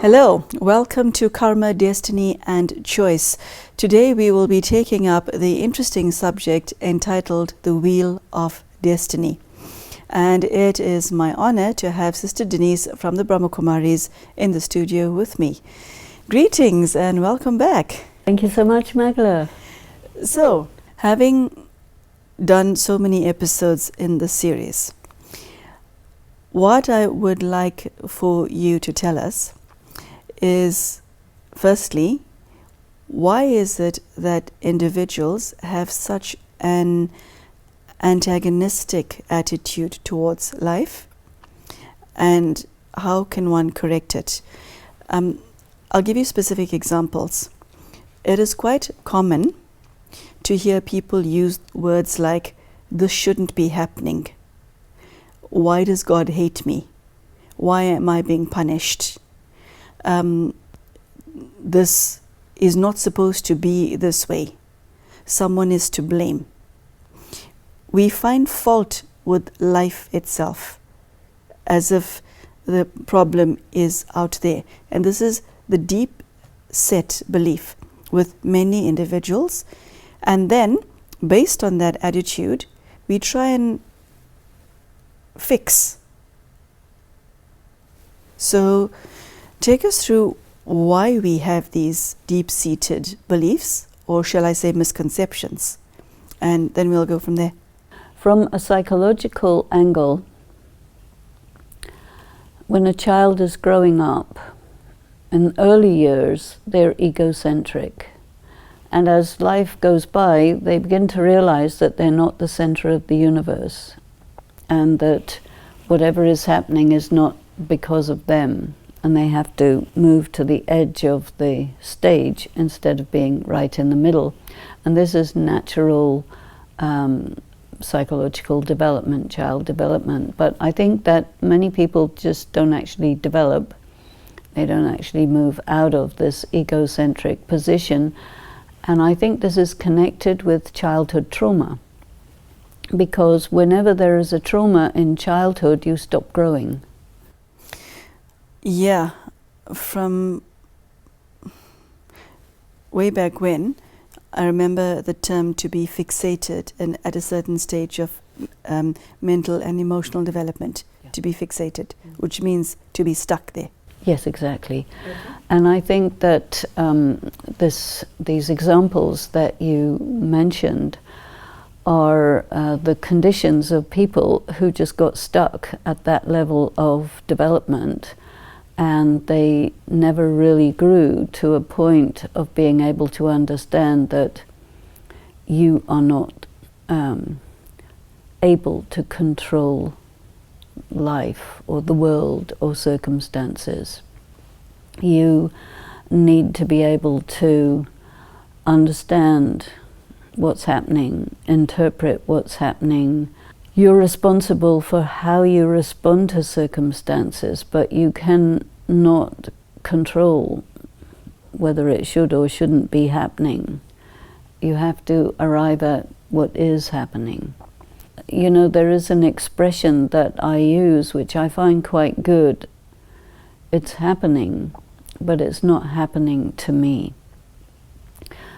Hello, welcome to Karma, Destiny and Choice. Today we will be taking up the interesting subject entitled The Wheel of Destiny. And it is my honor to have Sister Denise from the Brahma Kumaris in the studio with me. Greetings and welcome back. Thank you so much, Magla. So, having done so many episodes in the series, what I would like for you to tell us is, firstly, why is it that individuals have such an antagonistic attitude towards life, and how can one correct it? I'll give you specific examples. It is quite common to hear people use words like, "This shouldn't be happening," "Why does God hate me?" "Why am I being punished?" This is not supposed to be this way. Someone is to blame. We find fault with life itself, as if the problem is out there. And this is the deep set belief with many individuals. And then, based on that attitude, we try and fix. So, take us through why we have these deep-seated beliefs, or shall I say misconceptions, and then we'll go from there. From a psychological angle, when a child is growing up, in early years, they're egocentric. And as life goes by, they begin to realize that they're not the center of the universe, and that whatever is happening is not because of them. And they have to move to the edge of the stage instead of being right in the middle. And this is natural psychological development, child development. But I think that many people just don't actually develop. They don't actually move out of this egocentric position. And I think this is connected with childhood trauma. Because whenever there is a trauma in childhood, you stop growing. Yeah, from way back when, I remember the term to be fixated and at a certain stage of mental and emotional development, to be fixated, which means to be stuck there. Yes, exactly. And I think that these examples that you mentioned are the conditions of people who just got stuck at that level of development, and they never really grew to a point of being able to understand that you are not able to control life or the world or circumstances. You need to be able to understand what's happening, interpret what's happening. You're responsible for how you respond to circumstances, but you cannot control whether it should or shouldn't be happening. You have to arrive at what is happening. You know, there is an expression that I use which I find quite good. It's happening, but it's not happening to me.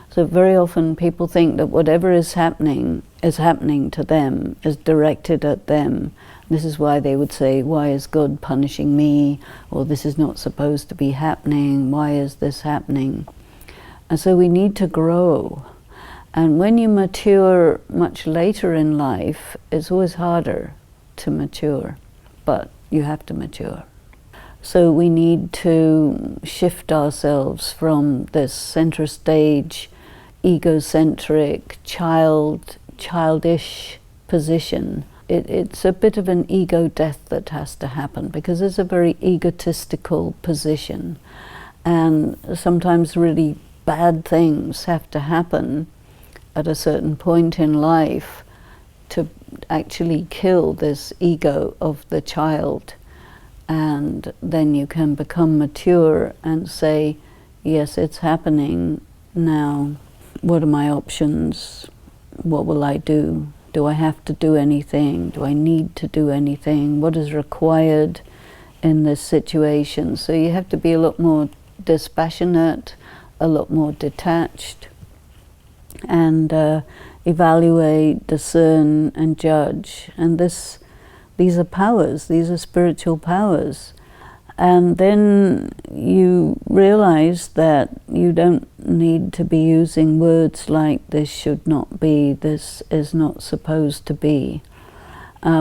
So very often people think that whatever is happening to them, is directed at them. This is why they would say, "Why is God punishing me?" Or "This is not supposed to be happening. Why is this happening?" And so we need to grow. And when you mature much later in life, it's always harder to mature, but you have to mature. So we need to shift ourselves from this center stage, egocentric, childish position. It's a bit of an ego death that has to happen, because it's a very egotistical position. And sometimes really bad things have to happen at a certain point in life to actually kill this ego of the child. And then you can become mature and say, yes, it's happening now. what are my options? What will I do? Do I have to do anything? Do I need to do anything? What is required in this situation? So you have to be a lot more dispassionate, a lot more detached, and evaluate, discern, and judge. And these are powers, these are spiritual powers. And then you realize that you don't need to be using words like this should not be, this is not supposed to be,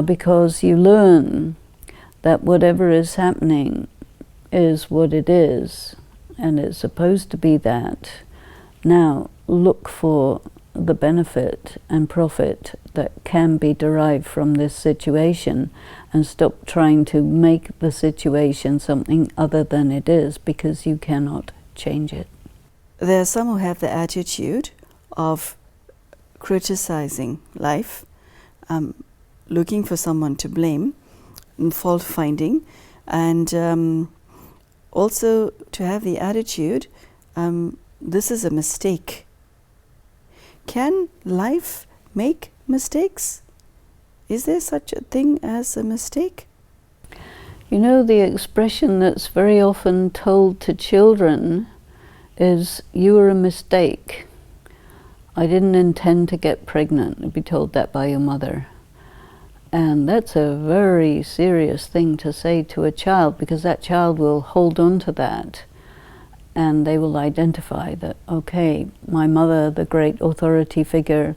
because you learn that whatever is happening is what it is, and it's supposed to be that. Now look for the benefit and profit that can be derived from this situation, and stop trying to make the situation something other than it is, because you cannot change it. There are some who have the attitude of criticizing life, looking for someone to blame, and fault finding, and also to have the attitude, this is a mistake. Can life make mistakes? Is there such a thing as a mistake? You know, the expression that's very often told to children is, "You were a mistake. I didn't intend to get pregnant." You'd be told that by your mother. And that's a very serious thing to say to a child, because that child will hold on to that, and they will identify that, okay, my mother, the great authority figure,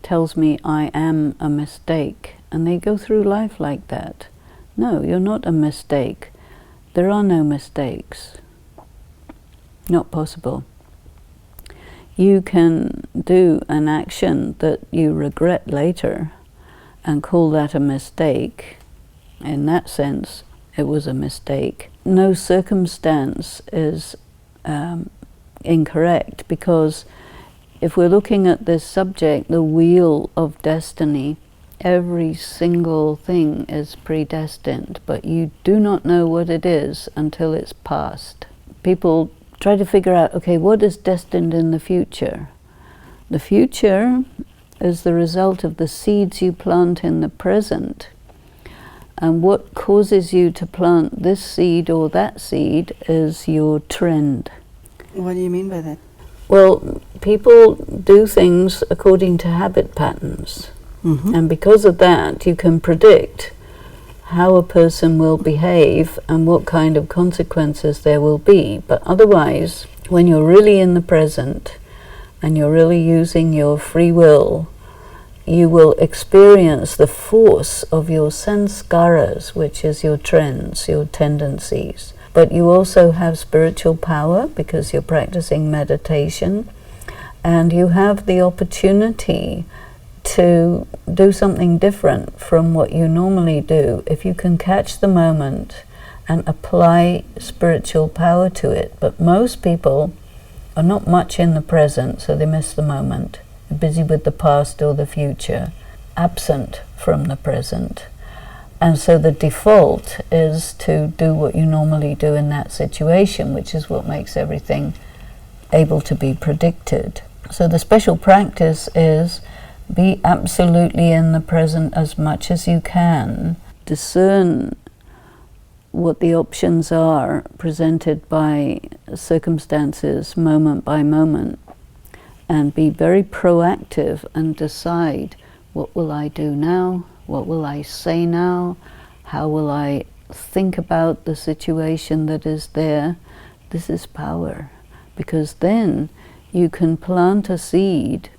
tells me I am a mistake, and they go through life like that. No, you're not a mistake. There are no mistakes. Not possible. You can do an action that you regret later and call that a mistake. In that sense, it was a mistake. No circumstance is incorrect, because if we're looking at this subject, the wheel of destiny, every single thing is predestined, but you do not know what it is until it's past. People try to figure out, okay, what is destined in the future? The future is the result of the seeds you plant in the present. And what causes you to plant this seed or that seed is your trend. What do you mean by that? Well, people do things according to habit patterns. Mm-hmm. And because of that, you can predict how a person will behave and what kind of consequences there will be. But otherwise, when you're really in the present and you're really using your free will, you will experience the force of your sanskaras, which is your trends, your tendencies. But you also have spiritual power because you're practicing meditation, and you have the opportunity to do something different from what you normally do if you can catch the moment and apply spiritual power to it. But most people are not much in the present, so they miss the moment. They're busy with the past or the future, absent from the present. And so the default is to do what you normally do in that situation, which is what makes everything able to be predicted. So the special practice is be absolutely in the present as much as you can. Discern what the options are presented by circumstances moment by moment, and be very proactive and decide, what will I do now? What will I say now? How will I think about the situation that is there? This is power, because then you can plant a seed,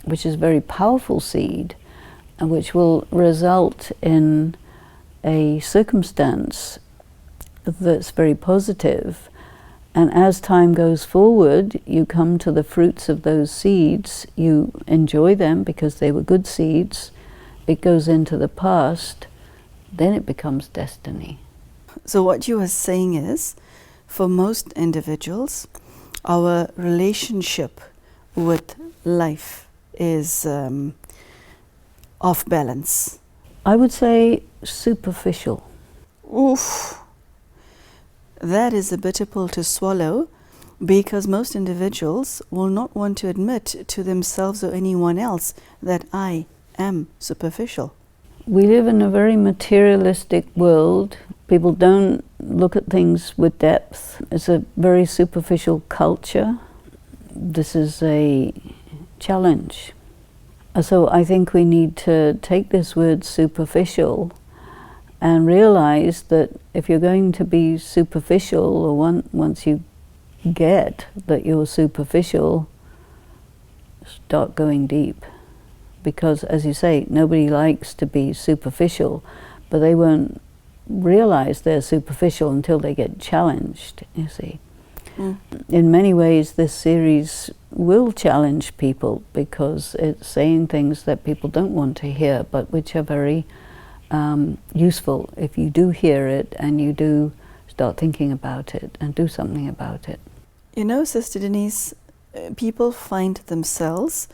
which is a very powerful seed, and which will result in a circumstance that's very positive. And as time goes forward, you come to the fruits of those seeds. You enjoy them because they were good seeds. It goes into the past, then it becomes destiny. So what you are saying is, for most individuals, our relationship with life is off balance. I would say superficial. Oof. That is a bitter pill to swallow, because most individuals will not want to admit to themselves or anyone else that I am superficial. We live in a very materialistic world. People don't look at things with depth. It's a very superficial culture. This is a challenge. So I think we need to take this word superficial and realize that if you're going to be superficial, or once you get that you're superficial, start going deep. Because, as you say, nobody likes to be superficial, but they won't realize they're superficial until they get challenged, you see. In many ways, this series will challenge people because it's saying things that people don't want to hear, but which are very useful if you do hear it and you do start thinking about it and do something about it. You know, Sister Denise, people find themselves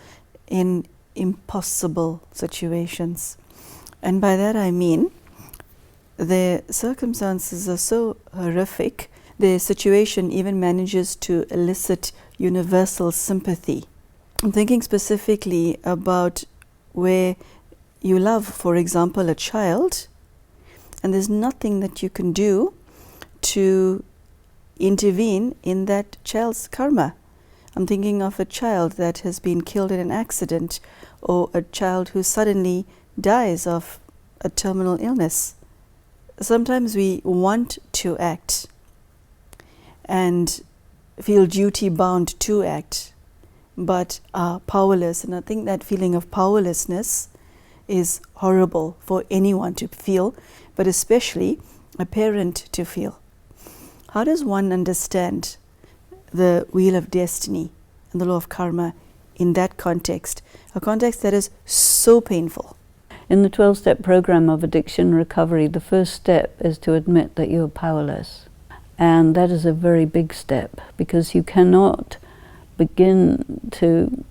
in impossible situations. And by that I mean their circumstances are so horrific, their situation even manages to elicit universal sympathy. I'm thinking specifically about where you love, for example, a child, and there's nothing that you can do to intervene in that child's karma. I'm thinking of a child that has been killed in an accident, or a child who suddenly dies of a terminal illness. Sometimes we want to act and feel duty bound to act, but are powerless. And I think that feeling of powerlessness is horrible for anyone to feel, but especially a parent to feel. How does one understand the wheel of destiny and the law of karma in that context, a context that is so painful? In the 12-step program of addiction recovery, the first step is to admit that you're powerless. And that is a very big step, because you cannot begin to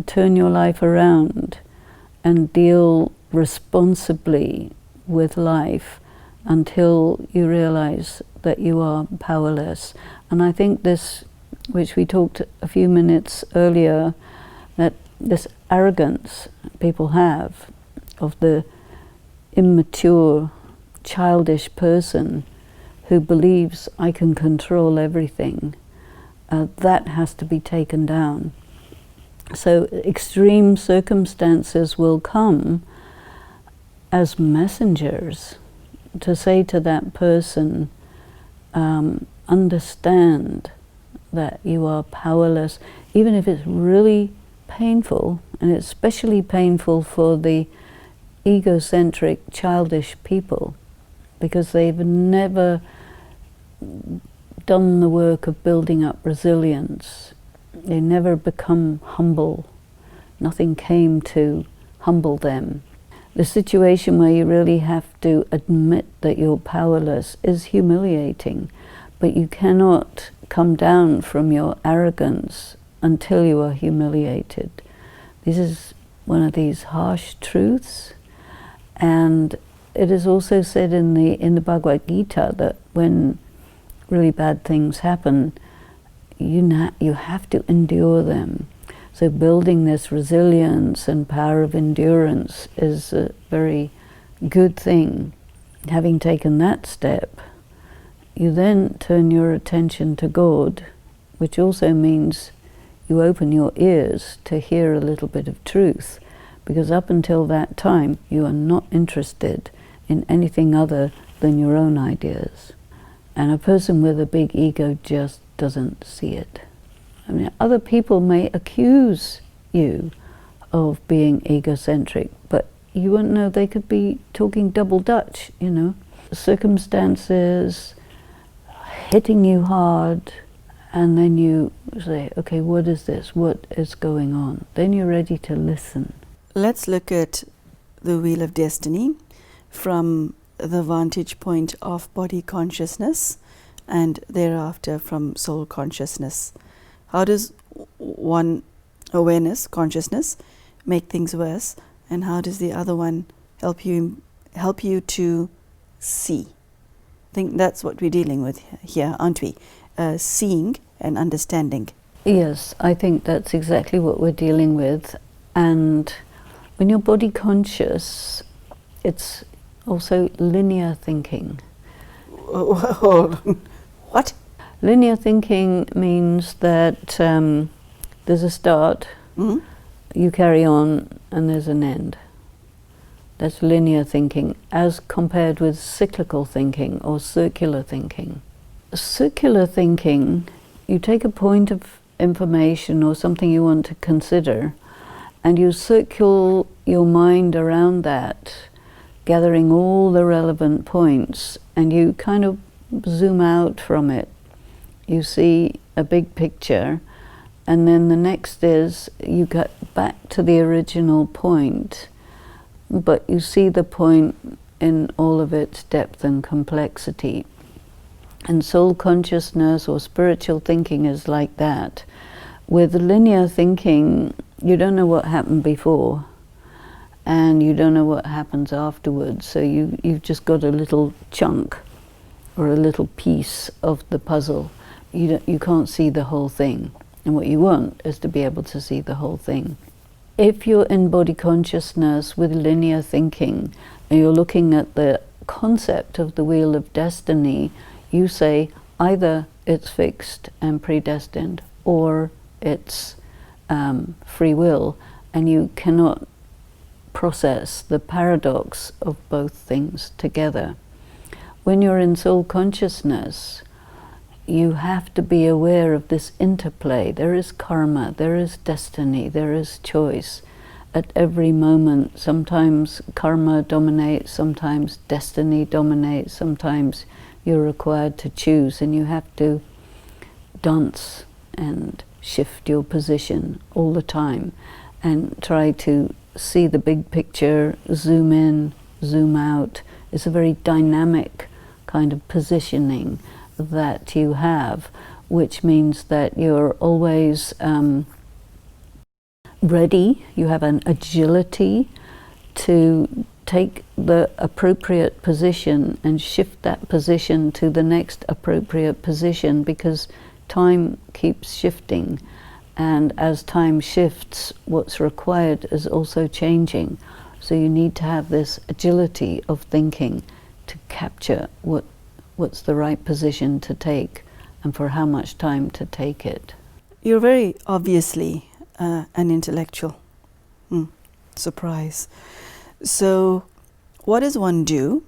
turn your life around and deal responsibly with life until you realize that you are powerless. And I think this, which we talked a few minutes earlier, that this arrogance people have of the immature, childish person who believes I can control everything, that has to be taken down. So extreme circumstances will come as messengers to say to that person, understand that you are powerless, even if it's really painful, and it's especially painful for the egocentric, childish people, because they've never done the work of building up resilience. They never become humble. Nothing came to humble them. The situation where you really have to admit that you're powerless is humiliating, but you cannot come down from your arrogance until you are humiliated. This is one of these harsh truths, and it is also said in the Bhagavad Gita that when really bad things happen, you have to endure them. So building this resilience and power of endurance is a very good thing. Having taken that step, you then turn your attention to God, which also means you open your ears to hear a little bit of truth, because up until that time you are not interested in anything other than your own ideas. And a person with a big ego just doesn't see it. I mean, other people may accuse you of being egocentric, but you wouldn't know. They could be talking double Dutch, you know. Circumstances hitting you hard, and then you say, okay, what is this? What is going on? Then you're ready to listen. Let's look at the Wheel of Destiny from the vantage point of body consciousness, and thereafter from soul consciousness. How does one awareness, consciousness, make things worse, and how does the other one help you to see? I think that's what we're dealing with here, aren't we? Seeing and understanding. Yes, I think that's exactly what we're dealing with. And when you're body conscious, it's also linear thinking. What? Linear thinking means that there's a start, you carry on, and there's an end. That's linear thinking, as compared with cyclical thinking or circular thinking. Circular thinking, you take a point of information or something you want to consider, and you circle your mind around that, gathering all the relevant points, and you kind of zoom out from it. You see a big picture, and then the next is you get back to the original point, but you see the point in all of its depth and complexity. And soul consciousness or spiritual thinking is like that. With linear thinking, you don't know what happened before, and you don't know what happens afterwards, so you've just got a little chunk or a little piece of the puzzle. You can't see the whole thing, and what you want is to be able to see the whole thing. If you're in body consciousness with linear thinking, and you're looking at the concept of the Wheel of Destiny, you say either it's fixed and predestined, or it's free will, and you cannot process the paradox of both things together. When you're in soul consciousness, you have to be aware of this interplay. There is karma, there is destiny, there is choice. At every moment, sometimes karma dominates, sometimes destiny dominates, sometimes you're required to choose, and you have to dance and shift your position all the time and try to see the big picture, zoom in, zoom out. It's a very dynamic kind of positioning that you have, which means that you're always ready. You have an agility to take the appropriate position and shift that position to the next appropriate position, because time keeps shifting, and as time shifts, what's required is also changing. So you need to have this agility of thinking to capture what's the right position to take and for how much time to take it. You're very obviously an intellectual. Surprise. So what does one do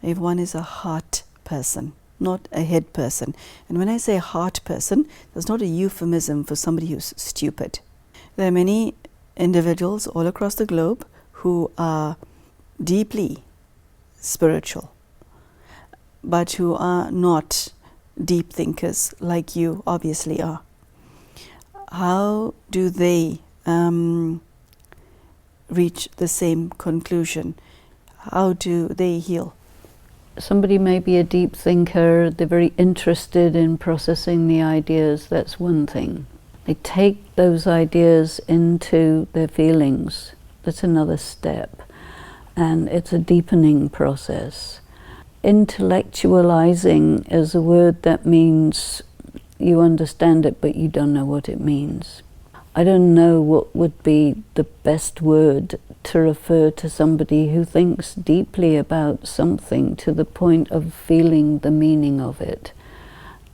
if one is a heart person, not a head person? And when I say heart person, that's not a euphemism for somebody who's stupid. There are many individuals all across the globe who are deeply spiritual, but who are not deep thinkers like you obviously are. How do they reach the same conclusion? How do they heal? Somebody may be a deep thinker, they're very interested in processing the ideas, that's one thing. They take those ideas into their feelings, that's another step, and it's a deepening process. Intellectualizing is a word that means you understand it, but you don't know what it means. I don't know what would be the best word to refer to somebody who thinks deeply about something to the point of feeling the meaning of it.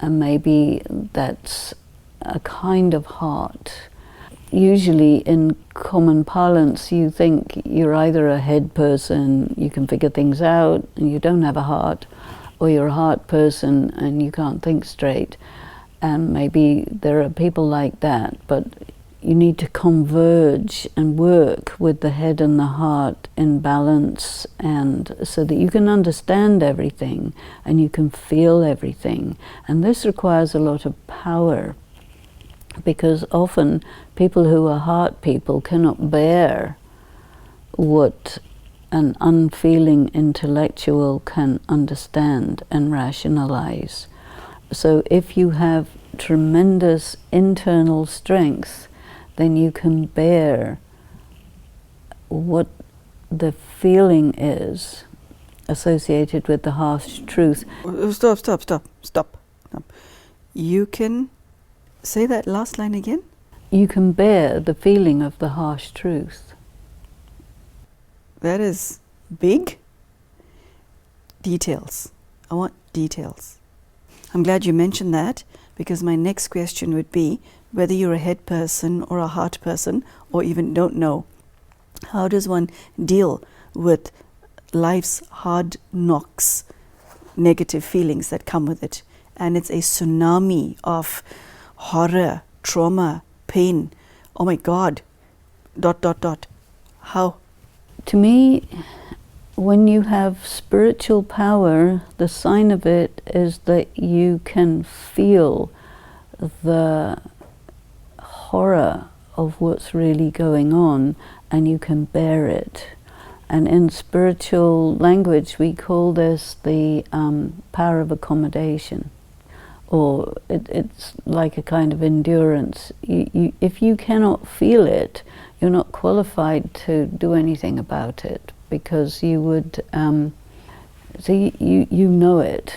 And maybe that's a kind of heart. Usually in common parlance, you think you're either a head person, you can figure things out and you don't have a heart, or you're a heart person and you can't think straight. And maybe there are people like that, but you need to converge and work with the head and the heart in balance, and so that you can understand everything and you can feel everything. And this requires a lot of power, because often people who are heart people cannot bear what an unfeeling intellectual can understand and rationalize. So if you have tremendous internal strength, then you can bear what the feeling is associated with the harsh truth. Stop. You can Say that last line again. You can bear the feeling of the harsh truth. That is big. Details. I want details. I'm glad you mentioned that, because my next question would be whether you're a head person or a heart person, or even don't know. How does one deal with life's hard knocks, negative feelings that come with it? And it's a tsunami of horror, trauma, pain. Oh my God. ... How? To me, when you have spiritual power, the sign of it is that you can feel the horror of what's really going on, and you can bear it. And in spiritual language, we call this the power of accommodation, or it's like a kind of endurance. If you cannot feel it, you're not qualified to do anything about it, because you would, so you know it,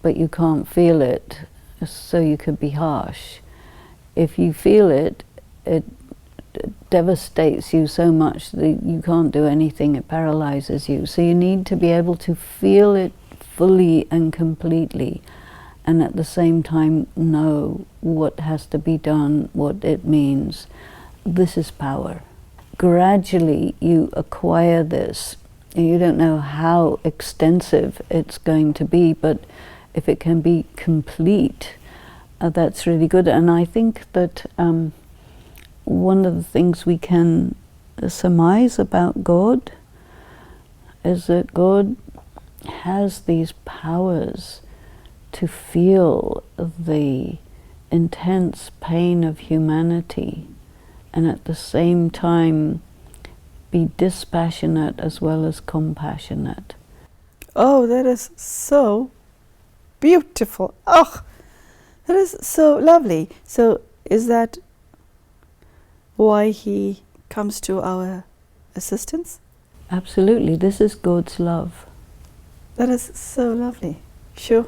but you can't feel it, so you could be harsh. If you feel it, it devastates you so much that you can't do anything, it paralyzes you. So you need to be able to feel it fully and completely, and at the same time know what has to be done, what it means. This is power. Gradually you acquire this. You don't know how extensive it's going to be, but if it can be complete, that's really good. And I think that one of the things we can surmise about God is that God has these powers to feel the intense pain of humanity, and at the same time be dispassionate as well as compassionate. Oh, that is so beautiful. Oh, that is so lovely. So is that why he comes to our assistance? Absolutely. This is God's love. That is so lovely. Sure.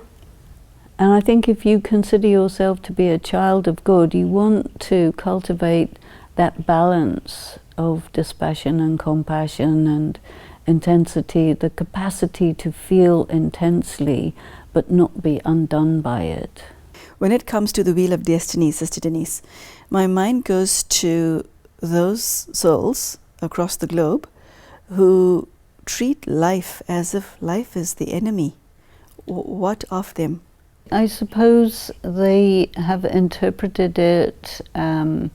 And I think if you consider yourself to be a child of God, you want to cultivate that balance of dispassion and compassion and intensity, the capacity to feel intensely but not be undone by it. When it comes to the Wheel of Destiny, Sister Denise, my mind goes to those souls across the globe who treat life as if life is the enemy. What of them? I suppose they have interpreted it and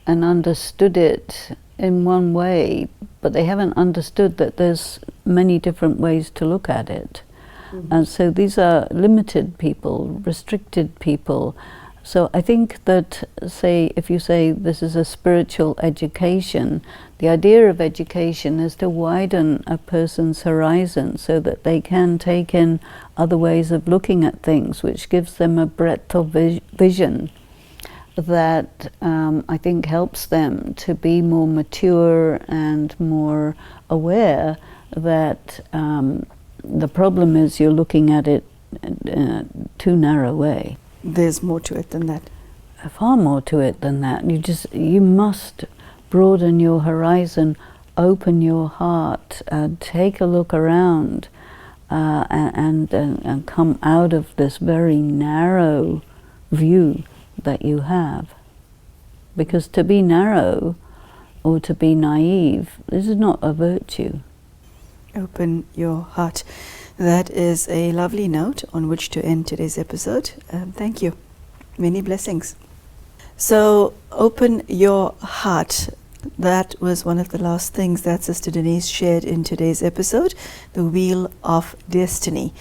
understood it in one way, but they haven't understood that there's many different ways to look at it. And so these are limited people, restricted people. So I think that, say, if you say this is a spiritual education, the idea of education is to widen a person's horizon so that they can take in other ways of looking at things, which gives them a breadth of vision that I think helps them to be more mature and more aware that the problem is you're looking at it in a too narrow way. There's more to it than that. Far more to it than that. You must broaden your horizon, open your heart, take a look around, and come out of this very narrow view that you have. Because to be narrow or to be naive, this is not a virtue. Open your heart. That is a lovely note on which to end today's episode. Thank you. Many blessings. So, open your heart. That was one of the last things that Sister Denise shared in today's episode, the Wheel of Destiny.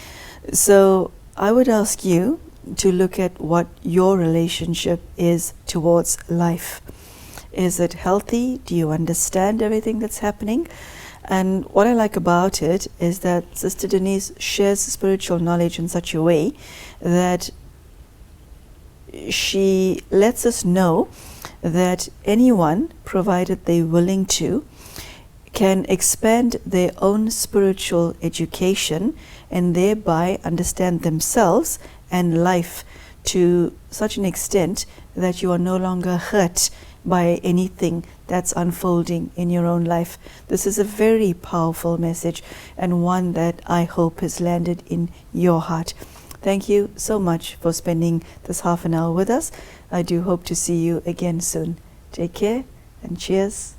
So, I would ask you to look at what your relationship is towards life. Is it healthy? Do you understand everything that's happening? And what I like about it is that Sister Denise shares spiritual knowledge in such a way that she lets us know that anyone, provided they're willing to, can expand their own spiritual education and thereby understand themselves and life to such an extent that you are no longer hurt by anything that's unfolding in your own life. This is a very powerful message, and one that I hope has landed in your heart. Thank you so much for spending this half an hour with us. I do hope to see you again soon. Take care and cheers.